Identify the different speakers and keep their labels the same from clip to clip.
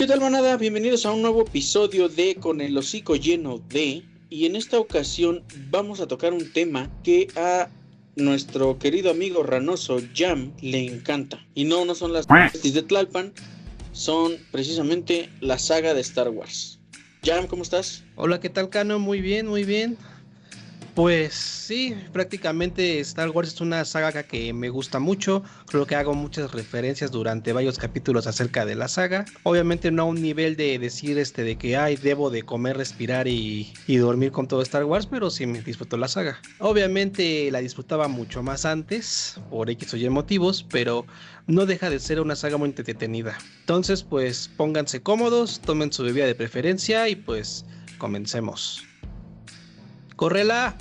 Speaker 1: ¿Qué tal, manada? Bienvenidos a un nuevo episodio de Con el hocico lleno de... Y en esta ocasión vamos a tocar un tema que a nuestro querido amigo Ranoso Jam le encanta. Y no son las de Tlalpan, son precisamente la saga de Star Wars. Jam, ¿cómo estás?
Speaker 2: Hola, ¿qué tal, Cano? Muy bien, muy bien. Pues sí, prácticamente Star Wars es una saga que me gusta mucho. Creo que hago muchas referencias durante varios capítulos acerca de la saga. Obviamente no a un nivel de decir de que debo de comer, respirar y dormir con todo Star Wars, pero sí me disfruto la saga. Obviamente la disfrutaba mucho más antes, por X o Y motivos, pero no deja de ser una saga muy entretenida. Entonces, pues pónganse cómodos, tomen su bebida de preferencia y pues comencemos. ¡Córrela!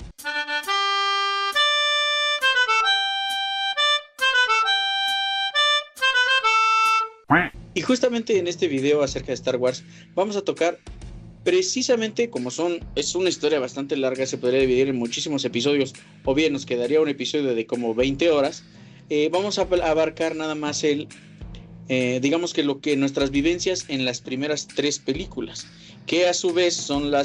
Speaker 1: Y justamente en este video acerca de Star Wars vamos a tocar precisamente es una historia bastante larga, se podría dividir en muchísimos episodios, o bien nos quedaría un episodio de como 20 horas. Vamos a abarcar nada más digamos que lo que nuestras vivencias en las primeras 3 películas, que a su vez son la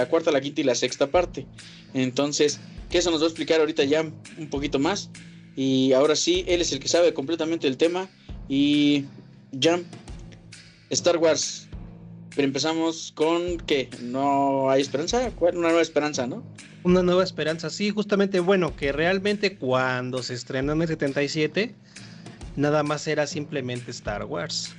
Speaker 1: cuarta, la quinta y la sexta parte. Entonces, que eso nos va a explicar ahorita ya un poquito más. Y ahora sí, él es el que sabe completamente el tema. Y Jam, Star Wars. Pero empezamos con que no hay esperanza, una nueva esperanza, ¿no?
Speaker 2: Una nueva esperanza, sí, justamente, bueno, que realmente cuando se estrenó en el 77, nada más era simplemente Star Wars.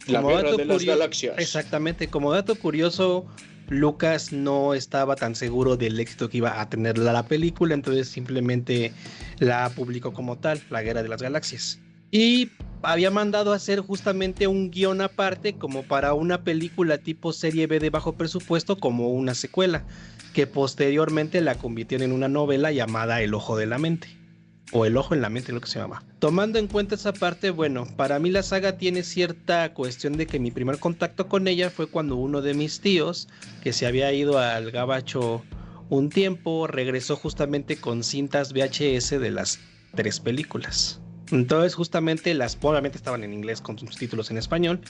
Speaker 1: La guerra de las galaxias.
Speaker 2: Exactamente, como dato curioso, Lucas no estaba tan seguro del éxito que iba a tener la película, entonces simplemente la publicó como tal, La Guerra de las Galaxias. Y había mandado a hacer justamente un guión aparte como para una película tipo serie B de bajo presupuesto, como una secuela, que posteriormente la convirtieron en una novela llamada El Ojo de la Mente. O El Ojo en la Mente, lo que se llama. Tomando en cuenta esa parte, bueno, para mí la saga tiene cierta cuestión de que mi primer contacto con ella fue cuando uno de mis tíos, que se había ido al gabacho un tiempo, regresó justamente con cintas VHS de las 3 películas. Entonces justamente obviamente estaban en inglés con sus títulos en español.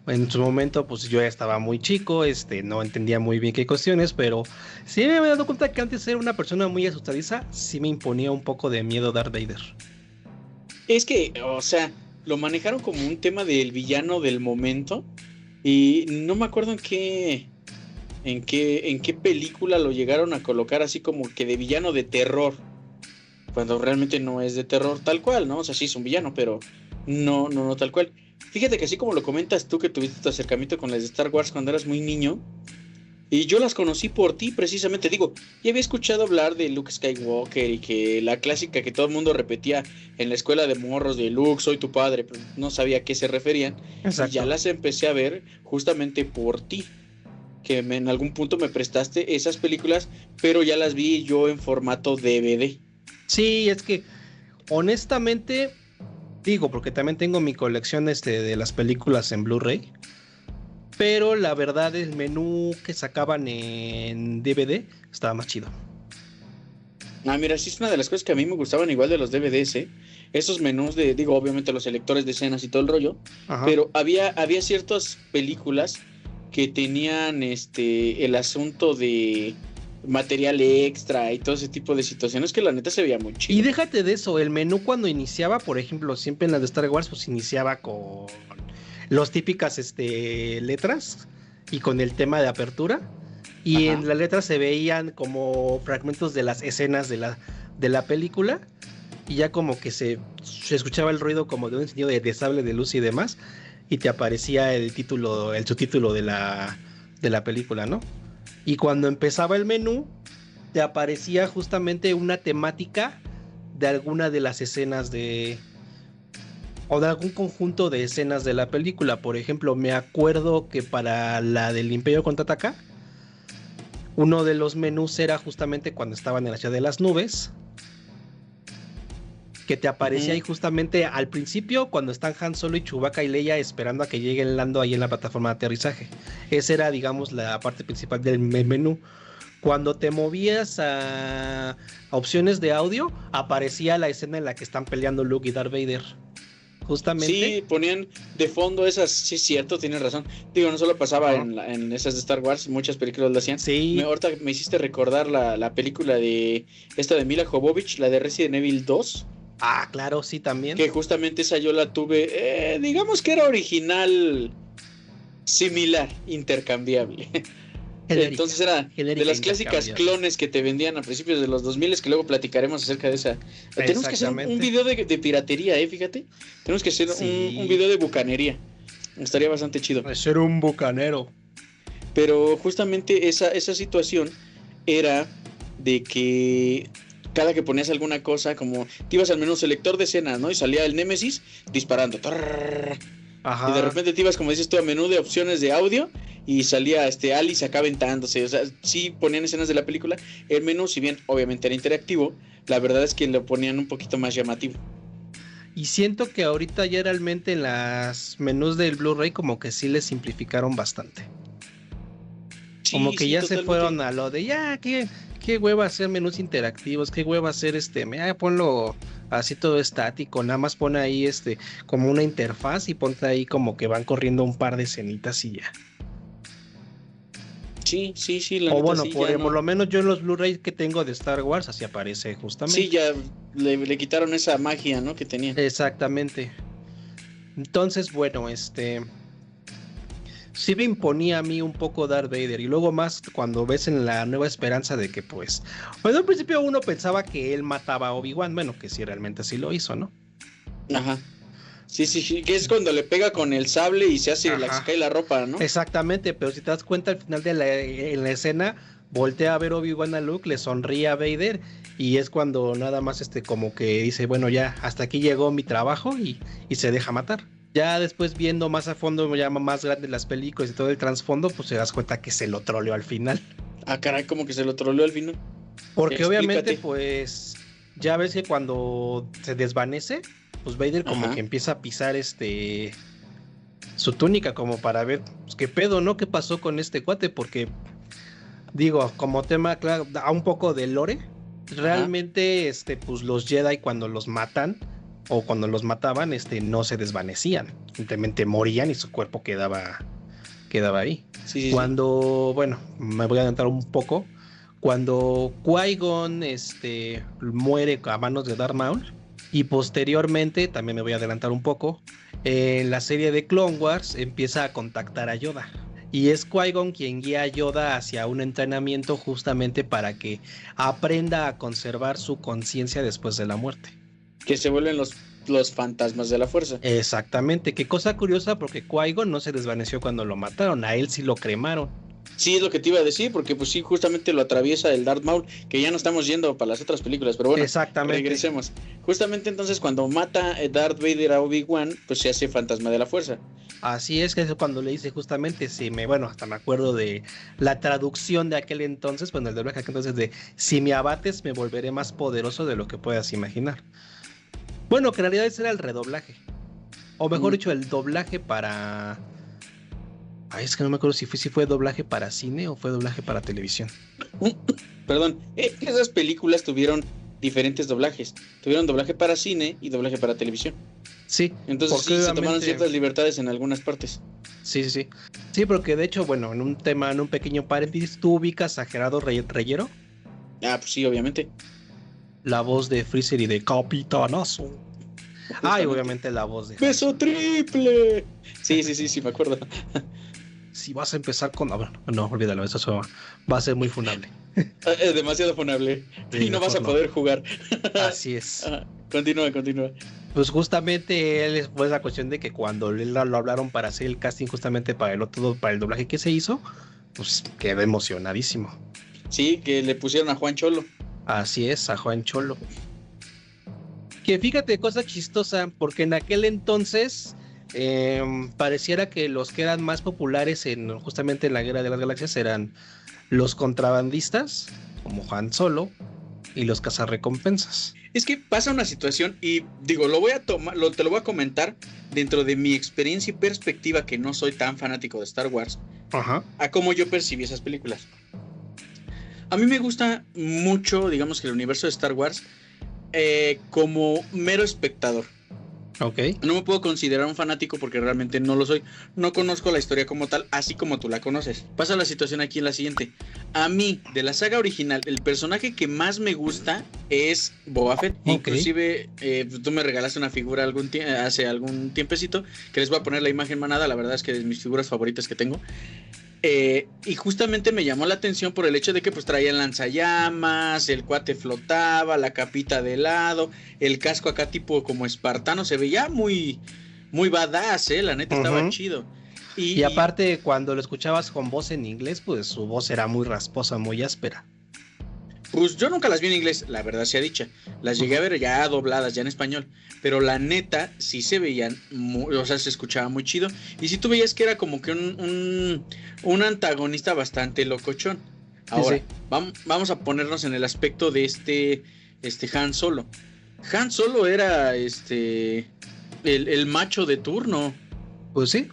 Speaker 2: En su momento, pues yo ya estaba muy chico, no entendía muy bien qué cuestiones, pero sí me había dado cuenta que antes era una persona muy asustadiza, sí me imponía un poco de miedo Darth Vader.
Speaker 1: Es que, o sea, lo manejaron como un tema del villano del momento y no me acuerdo en qué película lo llegaron a colocar así como que de villano de terror, cuando realmente no es de terror tal cual, ¿no? O sea, sí es un villano, pero no tal cual. Fíjate que así como lo comentas tú, que tuviste tu acercamiento con las de Star Wars cuando eras muy niño, y yo las conocí por ti precisamente. Digo, ya había escuchado hablar de Luke Skywalker y que la clásica que todo el mundo repetía en la escuela de morros de Luke, soy tu padre, pero no sabía a qué se referían.
Speaker 2: Exacto.
Speaker 1: Y ya las empecé a ver justamente por ti, que en algún punto me prestaste esas películas, pero ya las vi yo en formato DVD.
Speaker 2: Sí, es que honestamente digo, porque también tengo mi colección de las películas en Blu-ray, pero la verdad el menú que sacaban en DVD estaba más chido.
Speaker 1: Mira, sí es una de las cosas que a mí me gustaban igual de los DVDs, ¿eh? Esos menús digo, obviamente los selectores de escenas y todo el rollo. Ajá. Pero había ciertas películas que tenían el asunto de material extra y todo ese tipo de situaciones que la neta se veía muy chido.
Speaker 2: Y déjate de eso, el menú cuando iniciaba, por ejemplo, siempre en las de Star Wars, pues iniciaba con los típicas letras y con el tema de apertura. Y ajá, en las letras se veían como fragmentos de las escenas de la película. Y ya como que se escuchaba el ruido como de un sonido de sable de luz y demás. Y te aparecía el subtítulo de la película, ¿no? Y cuando empezaba el menú, te aparecía justamente una temática de alguna de las escenas o de algún conjunto de escenas de la película. Por ejemplo, me acuerdo que para la del Imperio Contraataca, uno de los menús era justamente cuando estaban en la ciudad de las nubes, que te aparecía ahí justamente al principio cuando están Han Solo y Chewbacca y Leia esperando a que llegue el Lando ahí en la plataforma de aterrizaje. Esa era, digamos, la parte principal del menú. Cuando te movías a opciones de audio, aparecía la escena en la que están peleando Luke y Darth Vader. justamente.
Speaker 1: Sí, ponían de fondo esas, sí es cierto, tienes razón. Digo, no solo pasaba en esas de Star Wars, muchas películas lo hacían.
Speaker 2: Sí.
Speaker 1: Ahorita me hiciste recordar la película de esta de Mila Jovovich, la de Resident Evil 2.
Speaker 2: Ah, claro, sí, también.
Speaker 1: Que justamente esa yo la tuve, digamos que era original, similar, intercambiable. Entonces era de las clásicas clones que te vendían a principios de los 2000, que luego platicaremos acerca de esa. Tenemos que hacer un video de piratería, fíjate. Tenemos que hacer un video de bucanería. Estaría bastante chido.
Speaker 2: Ser un bucanero.
Speaker 1: Pero justamente esa situación era de que cada que ponías alguna cosa, como te ibas al menú selector de escenas, ¿no? Y salía el Némesis disparando. Ajá. Y de repente te ibas, como dices tú, a menú de opciones de audio y salía Alice acá aventándose. O sea, sí ponían escenas de la película. El menú, si bien obviamente era interactivo, la verdad es que lo ponían un poquito más llamativo.
Speaker 2: Y siento que ahorita ya realmente en las menús del Blu-ray como que sí les simplificaron bastante. Sí, como que ya totalmente. Se fueron a lo de ya, qué hueva hacer menús interactivos, qué hueva hacer ponlo así todo estático, nada más pone ahí como una interfaz y ponte ahí como que van corriendo un par de escenitas y ya.
Speaker 1: Sí,
Speaker 2: o bueno, sí, por lo menos yo en los Blu-ray que tengo de Star Wars así aparece justamente.
Speaker 1: Sí, ya le quitaron esa magia, ¿no? Que tenía.
Speaker 2: Exactamente. Entonces, bueno, sí me imponía a mí un poco Darth Vader, y luego más cuando ves en La Nueva Esperanza de que pues al principio uno pensaba que él mataba a Obi-Wan, bueno, que sí realmente sí lo hizo, ¿no?
Speaker 1: Ajá. Sí, que es cuando le pega con el sable y se hace se cae la ropa, ¿no?
Speaker 2: Exactamente, pero si te das cuenta al final en la escena, voltea a ver Obi-Wan a Luke, le sonríe a Vader, y es cuando nada más como que dice, bueno, ya hasta aquí llegó mi trabajo, y se deja matar. Ya después viendo más a fondo, ya más grandes las películas y todo el trasfondo, pues te das cuenta que se lo troleó al final.
Speaker 1: Ah, caray, ¿cómo que se lo troleó al final?
Speaker 2: Porque obviamente, pues, ya ves que cuando se desvanece, pues Vader como que empieza a pisar su túnica como para ver, pues, qué pedo, ¿no? ¿Qué pasó con este cuate? Porque, digo, como tema, claro, da un poco de lore. Realmente, pues los Jedi cuando los matan, o cuando los mataban, no se desvanecían, simplemente morían y su cuerpo quedaba ahí. Sí. Cuando, bueno, me voy a adelantar un poco, cuando Qui-Gon muere a manos de Darth Maul, y posteriormente, también me voy a adelantar un poco, en la serie de Clone Wars empieza a contactar a Yoda. Y es Qui-Gon quien guía a Yoda hacia un entrenamiento justamente para que aprenda a conservar su conciencia después de la muerte.
Speaker 1: Que se vuelven los fantasmas de la fuerza.
Speaker 2: Exactamente, qué cosa curiosa, porque Qui-Gon no se desvaneció cuando lo mataron, a él sí lo cremaron.
Speaker 1: Sí, es lo que te iba a decir, porque pues sí, justamente lo atraviesa el Darth Maul, que ya no estamos yendo para las otras películas, pero bueno, regresemos. Justamente entonces cuando mata Darth Vader a Obi-Wan, pues se hace fantasma de la fuerza.
Speaker 2: Así es, que es cuando le dice justamente, hasta me acuerdo de la traducción de aquel entonces, el doblaje de aquel entonces de, si me abates me volveré más poderoso de lo que puedas imaginar. Bueno, que en realidad ese era el redoblaje, o mejor dicho, el doblaje para... es que no me acuerdo si fue doblaje para cine o fue doblaje para televisión.
Speaker 1: Perdón, esas películas tuvieron diferentes doblajes. Tuvieron doblaje para cine y doblaje para televisión.
Speaker 2: Sí.
Speaker 1: Entonces sí, se tomaron ciertas libertades en algunas partes.
Speaker 2: Sí. Sí, porque de hecho, bueno, en un pequeño paréntesis, ¿tú ubicas a Gerardo Reyero?
Speaker 1: Ah, pues sí, obviamente.
Speaker 2: La voz de Freezer y de Capitanazo. Y obviamente la voz de...
Speaker 1: ¡Beso triple! Sí, me acuerdo.
Speaker 2: Si vas a empezar con... No, olvídalo, eso va a ser muy funable.
Speaker 1: Es demasiado funable. Sí, y no vas a poder jugar.
Speaker 2: Así es.
Speaker 1: Continúa.
Speaker 2: Pues justamente él fue la cuestión de que cuando lo hablaron para hacer el casting justamente para el doblaje que se hizo, pues quedó emocionadísimo.
Speaker 1: Sí, que le pusieron a Juan Cholo.
Speaker 2: Así es, a Juan Cholo. Que fíjate, cosa chistosa, porque en aquel entonces pareciera que los que eran más populares justamente en la Guerra de las Galaxias eran los contrabandistas, como Han Solo, y los cazarrecompensas.
Speaker 1: Es que pasa una situación y digo, te lo voy a comentar dentro de mi experiencia y perspectiva, que no soy tan fanático de Star Wars, a cómo yo percibí esas películas. A mí me gusta mucho, digamos, que el universo de Star Wars como mero espectador.
Speaker 2: Ok.
Speaker 1: No me puedo considerar un fanático porque realmente no lo soy. No conozco la historia como tal, así como tú la conoces. Pasa la situación aquí en la siguiente. A mí, de la saga original, el personaje que más me gusta es Boba Fett.
Speaker 2: Ok.
Speaker 1: Inclusive, tú me regalaste una figura hace algún tiempecito, que les voy a poner la imagen manada. La verdad es que es de mis figuras favoritas que tengo. Y justamente me llamó la atención por el hecho de que pues traía lanzallamas, el cuate flotaba, la capita de lado, el casco acá tipo como espartano, se veía muy, muy badass, la neta estaba chido.
Speaker 2: Y aparte, cuando lo escuchabas con voz en inglés, pues su voz era muy rasposa, muy áspera.
Speaker 1: Pues yo nunca las vi en inglés, la verdad sea dicha. Las llegué a ver ya dobladas, ya en español. Pero la neta, sí se veían, o sea, se escuchaba muy chido. Y sí tú veías que era como que un antagonista bastante locochón. Ahora,
Speaker 2: Sí.
Speaker 1: vamos a ponernos en el aspecto de este Han Solo. Han Solo era el macho de turno.
Speaker 2: Pues sí.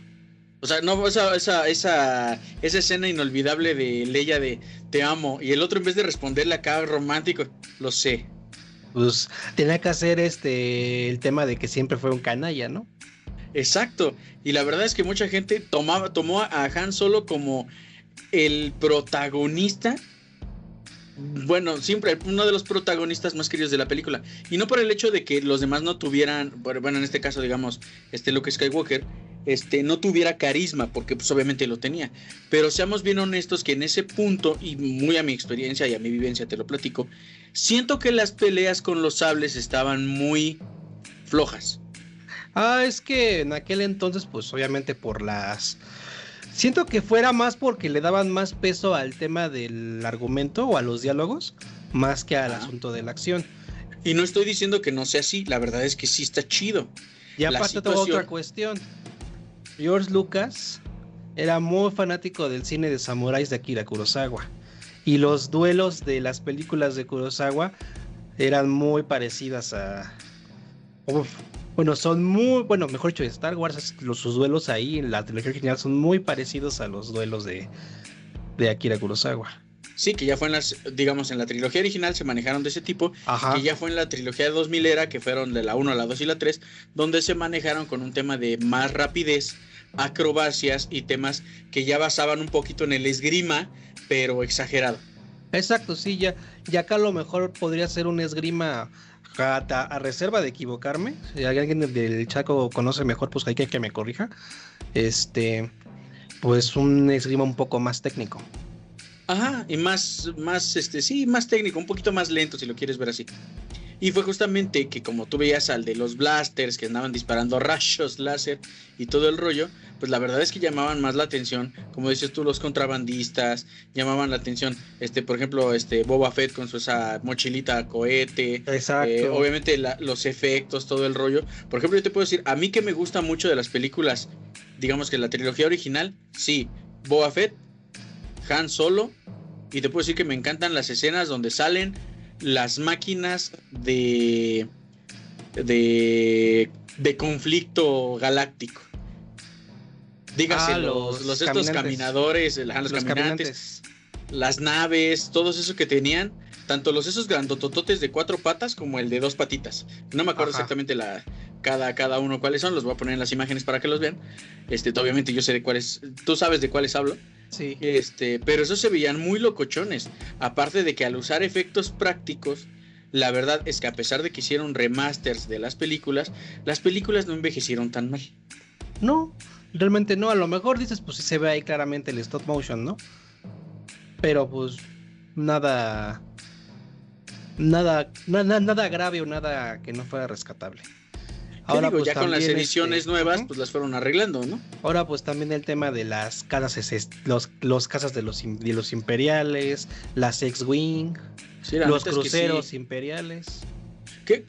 Speaker 1: O sea, no, esa escena inolvidable de Leia de te amo, y el otro en vez de responderle acá romántico, lo sé.
Speaker 2: Pues tenía que hacer el tema de que siempre fue un canalla, ¿no?
Speaker 1: Exacto. Y la verdad es que mucha gente tomó a Han Solo como el protagonista. Bueno, siempre uno de los protagonistas más queridos de la película. Y no por el hecho de que los demás no tuvieran, bueno, en este caso, digamos, Luke Skywalker, no tuviera carisma, porque pues obviamente lo tenía. Pero seamos bien honestos que en ese punto, y muy a mi experiencia y a mi vivencia te lo platico, siento que las peleas con los sables estaban muy flojas.
Speaker 2: Es que en aquel entonces, pues obviamente por las... Siento que fuera más porque le daban más peso al tema del argumento o a los diálogos, más que al asunto de la acción.
Speaker 1: Y no estoy diciendo que no sea así, la verdad es que sí está chido.
Speaker 2: Y aparte tengo otra cuestión. George Lucas era muy fanático del cine de samuráis de Akira Kurosawa. Y los duelos de las películas de Kurosawa eran muy parecidas a... Bueno, son muy... Bueno, mejor dicho, Star Wars, sus duelos ahí en la trilogía original son muy parecidos a los duelos de Akira Kurosawa.
Speaker 1: Sí, que ya fue digamos, en la trilogía original se manejaron de ese tipo. Ajá. Que ya fue en la trilogía de 2000 era, que fueron de la 1 a la 2 y la 3, donde se manejaron con un tema de más rapidez, acrobacias y temas que ya basaban un poquito en el esgrima, pero exagerado.
Speaker 2: Exacto, sí, ya acá a lo mejor podría ser un esgrima a reserva de equivocarme. Si alguien del Chaco conoce mejor, pues hay que me corrija. Pues un esgrima un poco más técnico.
Speaker 1: Ajá, y más técnico, un poquito más lento si lo quieres ver así. Y fue justamente que como tú veías al de los blasters que andaban disparando rayos láser y todo el rollo, pues la verdad es que llamaban más la atención, como dices tú, los contrabandistas, llamaban la atención, por ejemplo, Boba Fett con esa mochilita cohete.
Speaker 2: Exacto.
Speaker 1: Obviamente los efectos, todo el rollo. Por ejemplo, yo te puedo decir, a mí que me gusta mucho de las películas, digamos que la trilogía original, sí, Boba Fett, Han Solo, y te puedo decir que me encantan las escenas donde salen las máquinas de conflicto galáctico. Dígase los estos caminadores, los caminantes, las naves, todos esos que tenían, tanto esos grandotototes de 4 patas como el de 2 patitas. No me acuerdo exactamente cada uno cuáles son, los voy a poner en las imágenes para que los vean. Obviamente yo sé de cuáles, tú sabes de cuáles hablo.
Speaker 2: Sí.
Speaker 1: Pero esos se veían muy locochones. Aparte de que al usar efectos prácticos, la verdad es que a pesar de que hicieron remasters de las películas no envejecieron tan mal.
Speaker 2: No, realmente no. A lo mejor dices, pues sí se ve ahí claramente el stop motion, ¿no? Pero pues nada grave o nada que no fuera rescatable.
Speaker 1: Ahora digo, pues, ya con las ediciones nuevas, pues las fueron arreglando, ¿no?
Speaker 2: Ahora pues también el tema de las casas, los casas de los imperiales, las X-Wing, sí, los cruceros imperiales.
Speaker 1: ¿Qué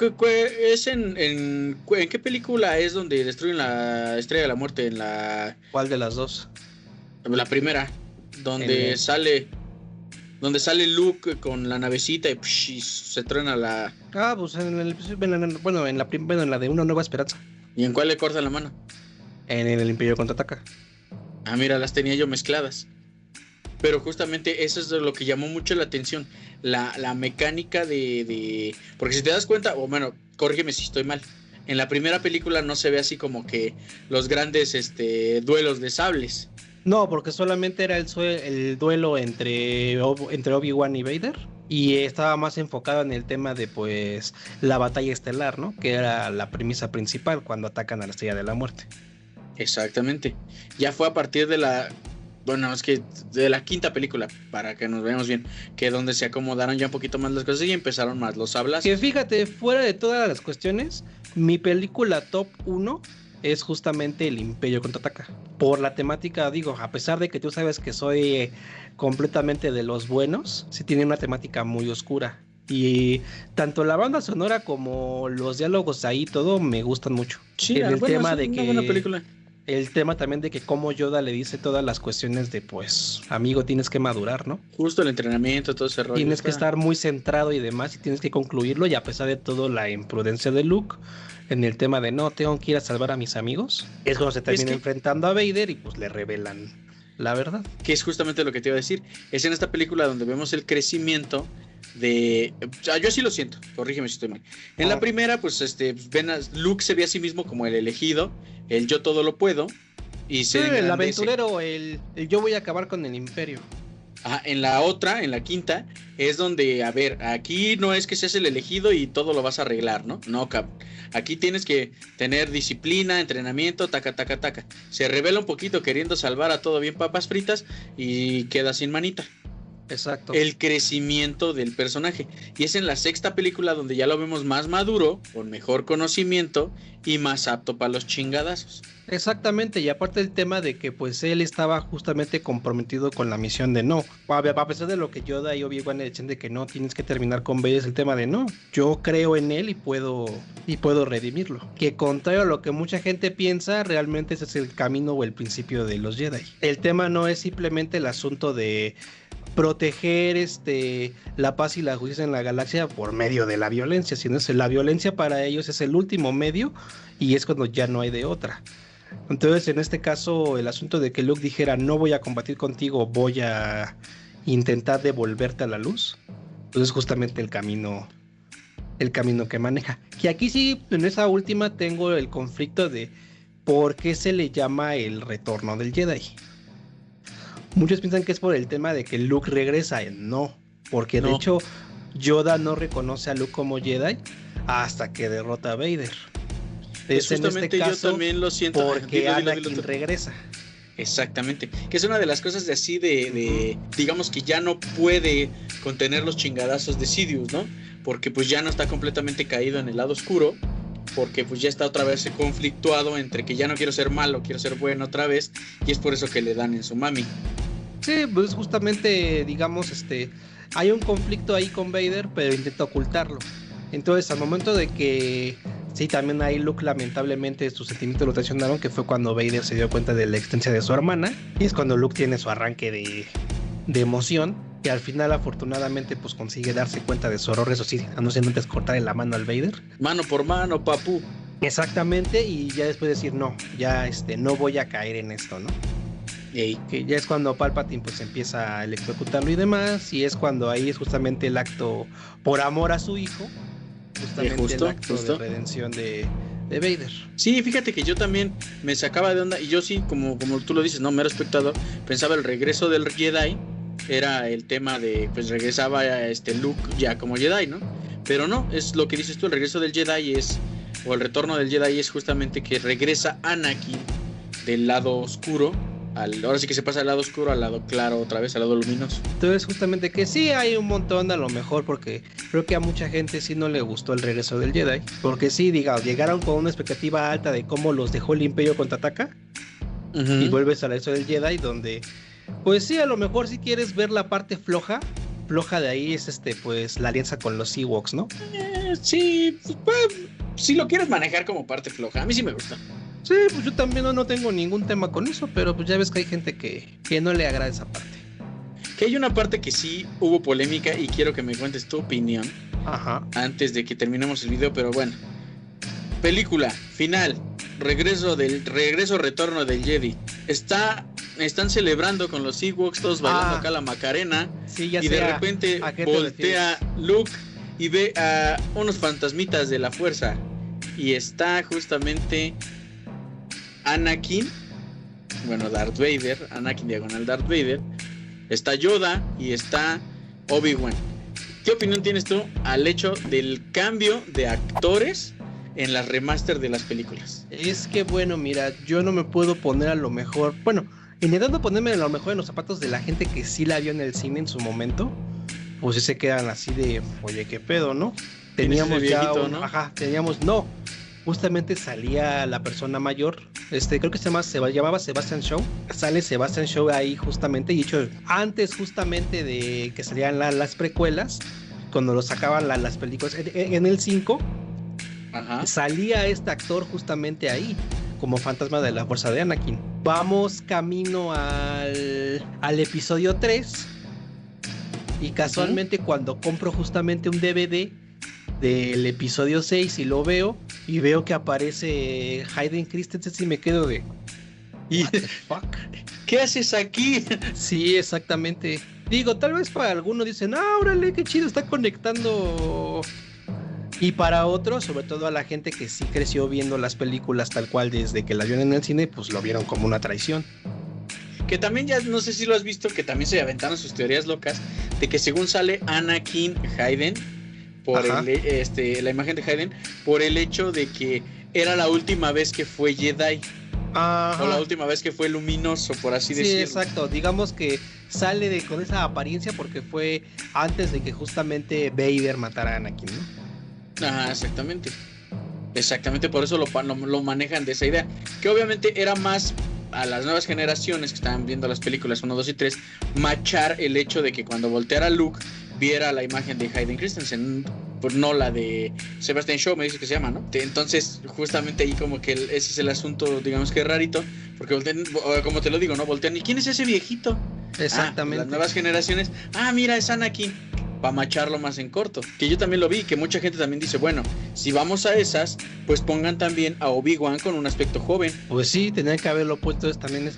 Speaker 1: es en qué película es donde destruyen la Estrella de la Muerte?
Speaker 2: ¿Cuál de las dos?
Speaker 1: La primera, donde sale Luke con la navecita y se truena la...
Speaker 2: pues en la de Una Nueva Esperanza.
Speaker 1: ¿Y en cuál le corta la mano?
Speaker 2: En el Imperio Contraataca.
Speaker 1: Mira, las tenía yo mezcladas. Pero justamente eso es lo que llamó mucho la atención. La mecánica de... Porque si te das cuenta, o bueno, corrígeme si estoy mal, en la primera película no se ve así como que los grandes duelos de sables.
Speaker 2: No, porque solamente era el duelo entre Obi-Wan y Vader. Y estaba más enfocado en el tema de pues la batalla estelar, ¿no? Que era la premisa principal cuando atacan a la Estrella de la Muerte.
Speaker 1: Exactamente. Ya fue a partir de la... Bueno, es que de la quinta película, para que nos veamos bien, que donde se acomodaron ya un poquito más las cosas y empezaron más los sablazos.
Speaker 2: Que fíjate, fuera de todas las cuestiones, mi película top 1 es justamente El Imperio Contraataca. Por la temática, digo, a pesar de que tú sabes que soy completamente de los buenos, sí tiene una temática muy oscura. Y tanto la banda sonora como los diálogos ahí, todo me gustan mucho.
Speaker 1: Sí,
Speaker 2: el
Speaker 1: bueno,
Speaker 2: tema
Speaker 1: es
Speaker 2: de
Speaker 1: una
Speaker 2: que
Speaker 1: buena película.
Speaker 2: El tema también de que como Yoda le dice todas las cuestiones de pues, amigo, tienes que madurar, ¿no?
Speaker 1: Justo el entrenamiento, todo ese rollo.
Speaker 2: Tienes que estar muy centrado y demás, y tienes que concluirlo, y a pesar de todo la imprudencia de Luke en el tema de no, tengo que ir a salvar a mis amigos, es cuando se termina enfrentando a Vader y pues le revelan la verdad.
Speaker 1: Que es justamente lo que te iba a decir. Es en esta película donde vemos el crecimiento de... O sea, yo sí lo siento, corrígeme si estoy mal. En la primera, pues ven a Luke se ve a sí mismo como el elegido, el yo todo lo puedo, y se engrandece.
Speaker 2: El aventurero, el yo voy a acabar con el imperio.
Speaker 1: Ajá, en la otra, en la quinta, es donde, a ver, aquí no es que seas el elegido y todo lo vas a arreglar, ¿no? No, cabrón. Aquí tienes que tener disciplina, entrenamiento, taca, taca, taca. Se revela un poquito queriendo salvar a todo bien papas fritas y queda sin manita.
Speaker 2: Exacto.
Speaker 1: El crecimiento del personaje. Y es en la sexta película donde ya lo vemos más maduro, con mejor conocimiento y más apto para los chingadazos.
Speaker 2: Exactamente, y aparte el tema de que pues él estaba justamente comprometido con la misión de no. A pesar de lo que Yoda y Obi-Wan le dicen de que no, tienes que terminar con Vader, es el tema de no. Yo creo en él y puedo redimirlo. Que contrario a lo que mucha gente piensa, realmente ese es el camino o el principio de los Jedi. El tema no es simplemente el asunto de proteger la paz y la justicia en la galaxia por medio de la violencia, sino es la violencia para ellos es el último medio y es cuando ya no hay de otra. Entonces en este caso el asunto de que Luke dijera no voy a combatir contigo, voy a intentar devolverte a la luz, entonces justamente el camino que maneja. Que aquí sí, en esa última tengo el conflicto de por qué se le llama el retorno del Jedi. Muchos piensan que es por el tema de que Luke regresa, no, porque de hecho Yoda no reconoce a Luke como Jedi hasta que derrota a Vader.
Speaker 1: Es justamente en este caso, yo también lo siento
Speaker 2: porque Anakin regresa.
Speaker 1: Exactamente, que es una de las cosas de así de digamos que ya no puede contener los chingadazos de Sidious, ¿no? Porque pues ya no está completamente caído en el lado oscuro, porque pues ya está otra vez conflictuado entre que ya no quiero ser malo, quiero ser bueno otra vez, y es por eso que le dan en su mami.
Speaker 2: Sí, pues justamente digamos hay un conflicto ahí con Vader, pero intenta ocultarlo. Entonces al momento de que sí, también ahí Luke lamentablemente sus sentimientos lo traicionaron, que fue cuando Vader se dio cuenta de la existencia de su hermana, y es cuando Luke tiene su arranque de emoción, y al final afortunadamente pues consigue darse cuenta de su error, eso sí, no sin antes cortarle la mano al Vader.
Speaker 1: Mano por mano, papu.
Speaker 2: Exactamente, y ya después decir no, ya no voy a caer en esto, ¿no? Que ya es cuando Palpatine pues empieza a electrocutarlo y demás, y es cuando ahí es justamente el acto por amor a su hijo, justamente el acto de redención de Vader.
Speaker 1: Sí, fíjate que yo también me sacaba de onda, y yo sí, como tú lo dices, no, mero espectador, pensaba el regreso del Jedi era el tema de, pues regresaba Luke ya como Jedi, ¿no? Pero no, es lo que dices tú, el regreso del Jedi o el retorno del Jedi es justamente que regresa Anakin del lado oscuro, ahora sí que se pasa del lado oscuro al lado claro otra vez, al lado luminoso.
Speaker 2: Entonces justamente que sí hay un montón a lo mejor, porque creo que a mucha gente sí no le gustó el regreso del Jedi, porque sí, digamos, llegaron con una expectativa alta de cómo los dejó el Imperio contraataca, y vuelves al regreso del Jedi donde pues sí, a lo mejor si quieres ver la parte floja de ahí es pues la alianza con los Ewoks, ¿no?
Speaker 1: Sí, pues, si lo quieres manejar como parte floja, a mí sí me gusta.
Speaker 2: Sí, pues yo también no tengo ningún tema con eso, pero pues ya ves que hay gente que no le agrada esa parte.
Speaker 1: Que hay una parte que sí hubo polémica y quiero que me cuentes tu opinión.
Speaker 2: Ajá.
Speaker 1: Antes de que terminemos el video, pero bueno. Película, final, retorno del Jedi. Están celebrando con los Ewoks, todos bailando acá la Macarena.
Speaker 2: Sí, ya
Speaker 1: y de repente voltea Luke y ve a unos fantasmitas de la fuerza. y está justamente Anakin, bueno, Darth Vader, Anakin diagonal Darth Vader, está Yoda y está Obi-Wan. ¿Qué opinión tienes tú al hecho del cambio de actores en las remaster de las películas?
Speaker 2: Es que bueno, mira, yo no me puedo poner a lo mejor, bueno, intentando ponerme a lo mejor en los zapatos de la gente que sí la vio en el cine en su momento, pues sí se quedan así de, oye, qué pedo, ¿no? Teníamos ya
Speaker 1: viejito, ¿no?
Speaker 2: Ajá, justamente salía la persona mayor, creo que llamaba Sebastian Shaw, sale Sebastian Shaw ahí justamente, y hecho, antes justamente de que salían las precuelas, cuando lo sacaban las películas, en el 5,
Speaker 1: Ajá.
Speaker 2: salía este actor justamente ahí, como fantasma de la fuerza de Anakin. Vamos camino al episodio 3, y casualmente cuando compro justamente un DVD del episodio 6 y lo veo, y veo que aparece Hayden Christensen, y me quedo de...
Speaker 1: What the fuck? ¿Qué haces aquí?
Speaker 2: Sí, exactamente. Digo, tal vez para algunos dicen, órale, qué chido, está conectando. Y para otros, sobre todo a la gente que sí creció viendo las películas tal cual desde que las vieron en el cine, pues lo vieron como una traición.
Speaker 1: Que también ya, no sé si lo has visto, que también se aventaron sus teorías locas de que según sale Anakin Hayden por la imagen de Hayden, por el hecho de que era la última vez que fue Jedi.
Speaker 2: Ajá.
Speaker 1: O la última vez que fue luminoso, por así
Speaker 2: Sí,
Speaker 1: decirlo.
Speaker 2: exacto. Digamos que sale con esa apariencia porque fue antes de que justamente Vader matara a Anakin, ¿no?
Speaker 1: Ajá, exactamente. Exactamente, por eso lo manejan de esa idea. Que obviamente era más a las nuevas generaciones que estaban viendo las películas 1, 2 y 3, machar el hecho de que cuando volteara Luke viera la imagen de Hayden Christensen, pues no la de Sebastian Shaw, me dice que se llama, ¿no? Entonces, justamente ahí como que ese es el asunto, digamos que rarito, porque voltean, como te lo digo, ¿no? Voltean, ¿y quién es ese viejito?
Speaker 2: Exactamente.
Speaker 1: Las nuevas generaciones, mira, es Anakin, para macharlo más en corto. Que yo también lo vi, que mucha gente también dice, bueno, si vamos a esas, pues pongan también a Obi-Wan con un aspecto joven.
Speaker 2: Pues sí, tenían que haberlo puesto también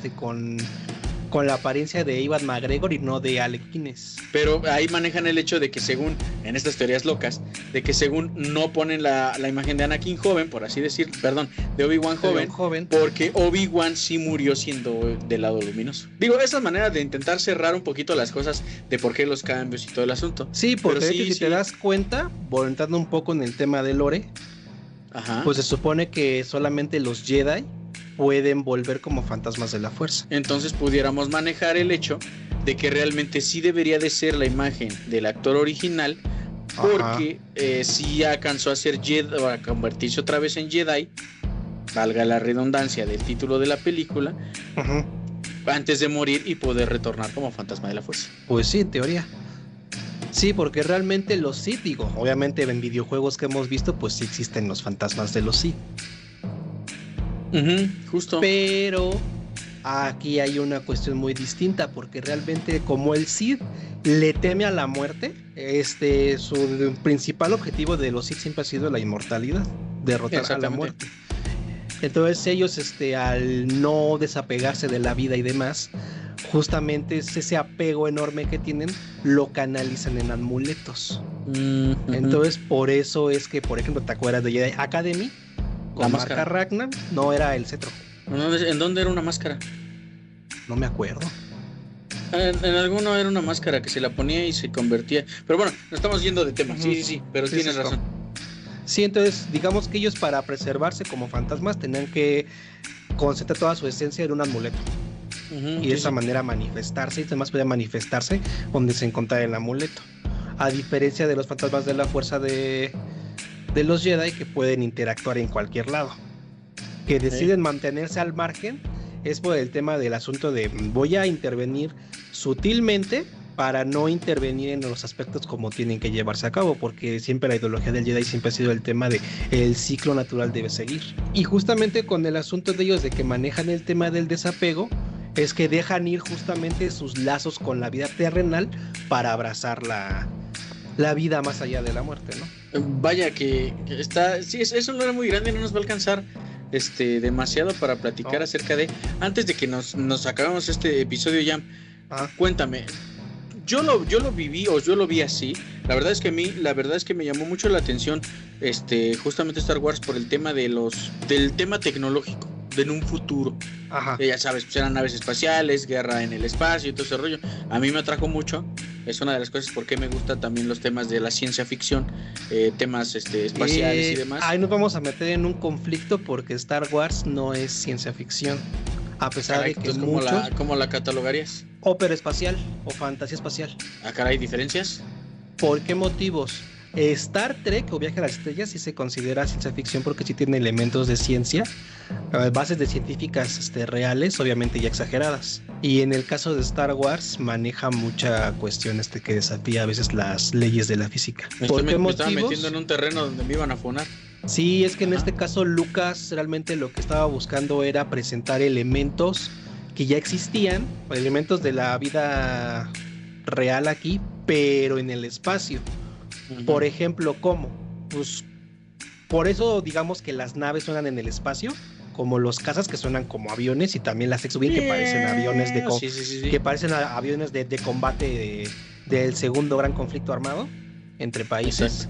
Speaker 2: con la apariencia de Ewan McGregor y no de Alec Guinness.
Speaker 1: Pero ahí manejan el hecho de que según, en estas teorías locas, de que según no ponen la imagen de Anakin joven, por así decir, perdón, de Obi-Wan joven, porque Obi-Wan sí murió siendo del lado luminoso. Digo, esas maneras de intentar cerrar un poquito las cosas de por qué los cambios y todo el asunto.
Speaker 2: Sí, porque de hecho, si te das cuenta, volviendo un poco en el tema de lore, pues se supone que solamente los Jedi pueden volver como fantasmas de la fuerza.
Speaker 1: Entonces pudiéramos manejar el hecho de que realmente sí debería de ser la imagen del actor original, porque sí alcanzó a ser Jedi, o a convertirse otra vez en Jedi, valga la redundancia del título de la película, antes de morir y poder retornar como fantasma de la fuerza.
Speaker 2: Pues sí, en teoría. Sí, porque realmente los Sith, digo, obviamente en videojuegos que hemos visto, pues sí existen los fantasmas de los Sith.
Speaker 1: Justo.
Speaker 2: Pero aquí hay una cuestión muy distinta, porque realmente como el Sith le teme a la muerte, su principal objetivo de los Sith siempre ha sido la inmortalidad, derrotar a la muerte. Entonces ellos, al no desapegarse de la vida y demás, justamente ese apego enorme que tienen, lo canalizan en amuletos. Entonces por eso es que, por ejemplo, ¿te acuerdas de Jedi Academy? Con marca Ragnar, no era el cetro.
Speaker 1: ¿En dónde era una máscara?
Speaker 2: No me acuerdo.
Speaker 1: En alguno era una máscara que se la ponía y se convertía. Pero bueno, nos estamos yendo de tema. Sí, pero sí, tienes razón.
Speaker 2: Sí, entonces digamos que ellos, para preservarse como fantasmas, tenían que concentrar toda su esencia en un amuleto. Y de esa manera manifestarse, y además podía manifestarse donde se encontrara el amuleto. A diferencia de los fantasmas de la fuerza de los Jedi, que pueden interactuar en cualquier lado, que deciden mantenerse al margen, es por el tema del asunto de voy a intervenir sutilmente para no intervenir en los aspectos como tienen que llevarse a cabo, porque siempre la ideología del Jedi siempre ha sido el tema de el ciclo natural debe seguir. Y justamente con el asunto de ellos de que manejan el tema del desapego, es que dejan ir justamente sus lazos con la vida terrenal para abrazar la vida más allá de la muerte, ¿no?
Speaker 1: Vaya que está, sí, es un lore muy grande, no nos va a alcanzar demasiado para platicar acerca de. Antes de que nos acabemos este episodio, ya cuéntame, yo lo viví o yo lo vi así. La verdad es que me llamó mucho la atención justamente Star Wars por el tema del tema tecnológico, de en un futuro.
Speaker 2: Ajá.
Speaker 1: Ya sabes, pues eran naves espaciales, guerra en el espacio y todo ese rollo. A mí me atrajo mucho. Es una de las cosas por qué me gustan también los temas de la ciencia ficción, temas espaciales y demás.
Speaker 2: Ahí nos vamos a meter en un conflicto porque Star Wars no es ciencia ficción. A pesar
Speaker 1: Caray,
Speaker 2: de que
Speaker 1: entonces, ¿cómo la catalogarías?
Speaker 2: ópera espacial o fantasía espacial.
Speaker 1: Ah, caray, ¿diferencias?
Speaker 2: ¿Por qué motivos? Star Trek o Viaje a las Estrellas sí se considera ciencia ficción porque sí tiene elementos de ciencia, bases de científicas reales, obviamente ya exageradas. Y en el caso de Star Wars maneja mucha cuestión que desafía a veces las leyes de la física. ¿Por qué
Speaker 1: Me
Speaker 2: motivos?
Speaker 1: estaba metiendo en un terreno donde me iban a funar.
Speaker 2: Sí, es que en este caso Lucas realmente lo que estaba buscando era presentar elementos que ya existían, elementos de la vida real aquí, pero en el espacio. Por ejemplo, ¿cómo? Pues por eso digamos que las naves suenan en el espacio, como los cazas que suenan como aviones y también las X-Wing que parecen aviones que parecen aviones de combate del segundo gran conflicto armado entre países.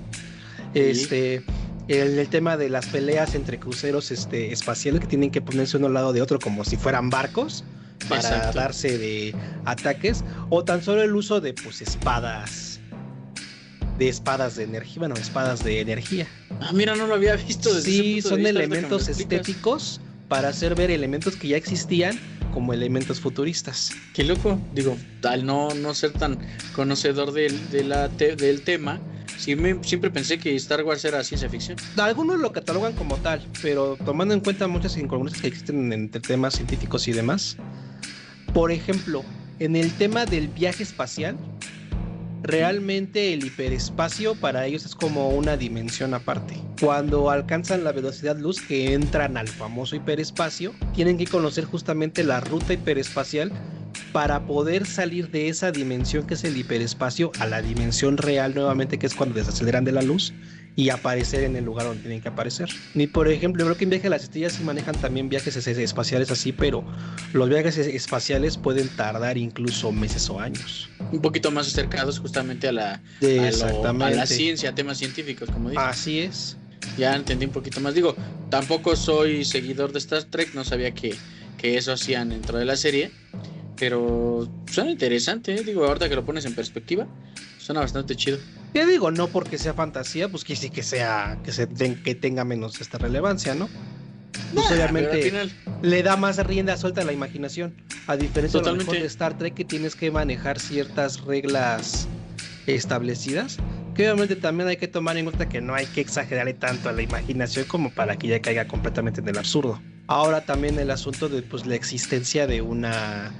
Speaker 2: El tema de las peleas entre cruceros espaciales que tienen que ponerse uno al lado de otro como si fueran barcos para darse de ataques, o tan solo el uso de espadas de energía, espadas de energía.
Speaker 1: Ah, mira, no lo había visto desde ese punto
Speaker 2: son
Speaker 1: de vista,
Speaker 2: elementos estéticos para hacer ver elementos que ya existían como elementos futuristas.
Speaker 1: Qué loco, digo, al no ser tan conocedor del tema, siempre pensé que Star Wars era ciencia ficción.
Speaker 2: Algunos lo catalogan como tal, pero tomando en cuenta muchas incongruencias que existen entre temas científicos y demás. Por ejemplo, en el tema del viaje espacial, realmente el hiperespacio para ellos es como una dimensión aparte. Cuando alcanzan la velocidad luz, que entran al famoso hiperespacio, tienen que conocer justamente la ruta hiperespacial para poder salir de esa dimensión que es el hiperespacio a la dimensión real nuevamente, que es cuando desaceleran de la luz y aparecer en el lugar donde tienen que aparecer. Ni por ejemplo, creo que en Viaje a las Estrellas sí manejan también viajes espaciales así, pero los viajes espaciales pueden tardar incluso meses o años.
Speaker 1: Un poquito más acercados justamente a la ciencia, a temas científicos, como dices.
Speaker 2: Así es.
Speaker 1: Ya entendí un poquito más. Digo, tampoco soy seguidor de Star Trek, no sabía que eso hacían dentro de la serie, pero suena interesante, Digo, ahorita que lo pones en perspectiva, suena bastante chido.
Speaker 2: Yo digo, no porque sea fantasía, pues que sí que tenga menos esta relevancia, ¿no? Pues obviamente al final le da más rienda suelta a la imaginación, a diferencia de lo mejor de Star Trek, que tienes que manejar ciertas reglas establecidas, que obviamente también hay que tomar en cuenta que no hay que exagerarle tanto a la imaginación como para que ya caiga completamente en el absurdo. Ahora también el asunto de la existencia de una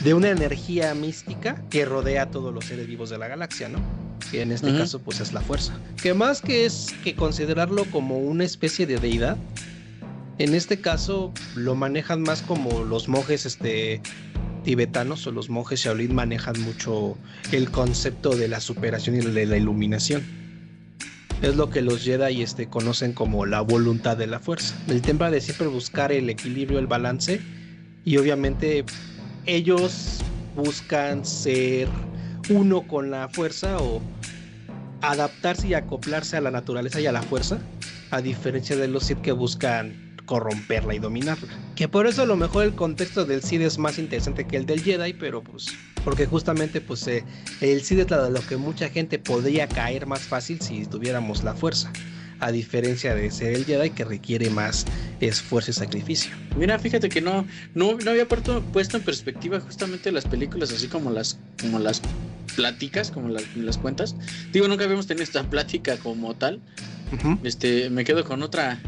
Speaker 2: energía mística que rodea a todos los seres vivos de la galaxia, ¿no? Que en este caso pues es la fuerza, que más que es que considerarlo como una especie de deidad, en este caso lo manejan más como los monjes tibetanos o los monjes Shaolin manejan mucho el concepto de la superación y de la iluminación. Es lo que los Jedi conocen como la voluntad de la fuerza, el tema de siempre buscar el equilibrio, el balance, y obviamente ellos buscan ser uno con la fuerza o adaptarse y acoplarse a la naturaleza y a la fuerza, a diferencia de los Sith que buscan corromperla y dominarla. Que por eso a lo mejor el contexto del Sith es más interesante que el del Jedi, pero pues porque justamente el Sith es lo que mucha gente podría caer más fácil si tuviéramos la fuerza, a diferencia de ser el Jedi, que requiere más esfuerzo y sacrificio.
Speaker 1: Mira, fíjate que no había puesto en perspectiva justamente las películas así como las pláticas, como las cuentas. Digo, nunca habíamos tenido esta plática como tal. Me quedo con otra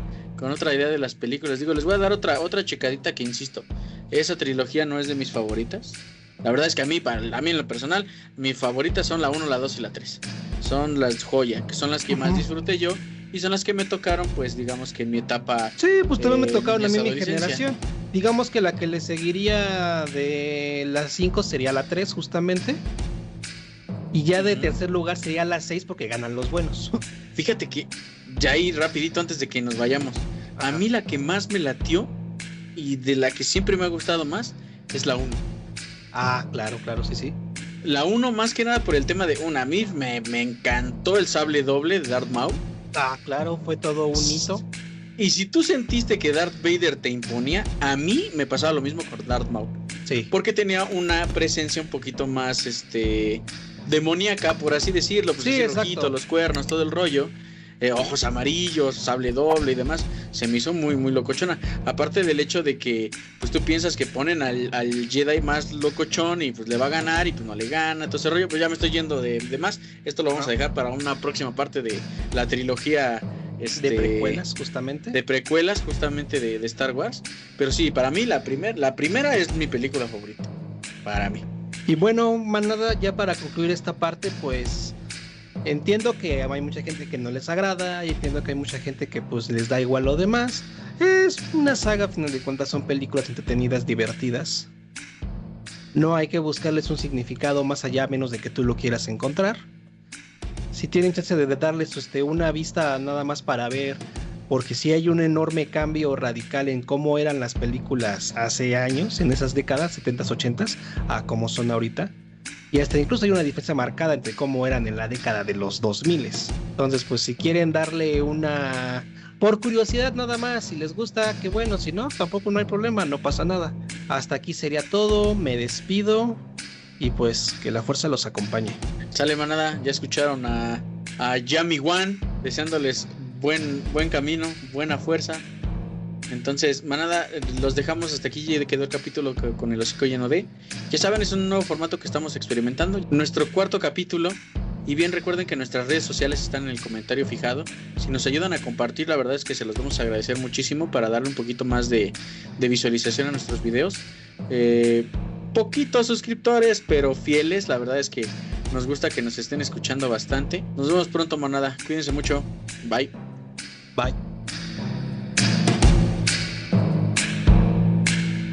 Speaker 1: idea de las películas. Digo, les voy a dar otra checadita que, insisto, esa trilogía no es de mis favoritas. La verdad es que a mí en lo personal, mis favoritas son la 1, la 2 y la 3. Son las joyas, que son las que más disfruté yo. Y son las que me tocaron, pues digamos que en mi etapa.
Speaker 2: Sí, pues también me tocaron a mí mi generación. Digamos que la que le seguiría de las 5 sería la 3 justamente. Y ya de tercer lugar sería la 6 porque ganan los buenos.
Speaker 1: Fíjate que ya ahí rapidito antes de que nos vayamos. A mí la que más me latió y de la que siempre me ha gustado más es la 1.
Speaker 2: Ah, claro, sí.
Speaker 1: La 1 más que nada por el tema de a mí me encantó el sable doble de Darth Maul.
Speaker 2: Ah, claro, fue todo un hito.
Speaker 1: Y si tú sentiste que Darth Vader te imponía, a mí me pasaba lo mismo con Darth Maul.
Speaker 2: Sí.
Speaker 1: Porque tenía una presencia un poquito más demoníaca, por así decirlo. Pues
Speaker 2: sí,
Speaker 1: el ojito, los cuernos, todo el rollo. Ojos amarillos, sable doble y demás. Se me hizo muy, muy locochona. Aparte del hecho de que pues tú piensas que ponen al Jedi más locochón y pues le va a ganar y pues no le gana. Entonces rollo, pues ya me estoy yendo de más. Esto lo vamos a dejar para una próxima parte de la trilogía
Speaker 2: de precuelas justamente.
Speaker 1: De precuelas justamente de Star Wars. Pero sí, para mí la primera es mi película favorita. Para mí.
Speaker 2: Y bueno, manada, ya para concluir esta parte, pues entiendo que hay mucha gente que no les agrada y entiendo que hay mucha gente que pues les da igual lo demás. Es una saga, a final de cuentas son películas entretenidas, divertidas. No hay que buscarles un significado más allá, a menos de que tú lo quieras encontrar. Si tienen chance de darles una vista nada más para ver, porque sí hay un enorme cambio radical en cómo eran las películas hace años, en esas décadas, 70s, 80s, a cómo son ahorita. Y hasta incluso hay una diferencia marcada entre cómo eran en la década de los 2000. Entonces, pues si quieren darle una... por curiosidad nada más, si les gusta, qué bueno, si no, tampoco no hay problema, no pasa nada. Hasta aquí sería todo, me despido y pues que la fuerza los acompañe.
Speaker 1: Sale, manada, ya escucharon a Yami Wan, deseándoles buen camino, buena fuerza. Entonces, manada, los dejamos hasta aquí. Ya quedó el capítulo con el hocico lleno de. Ya saben, es un nuevo formato que estamos experimentando. Nuestro cuarto capítulo. Y bien, recuerden que nuestras redes sociales están en el comentario fijado. Si nos ayudan a compartir, la verdad es que se los vamos a agradecer muchísimo para darle un poquito más de visualización a nuestros videos. Poquitos suscriptores, pero fieles. La verdad es que nos gusta que nos estén escuchando bastante. Nos vemos pronto, manada. Cuídense mucho. Bye.
Speaker 2: Bye.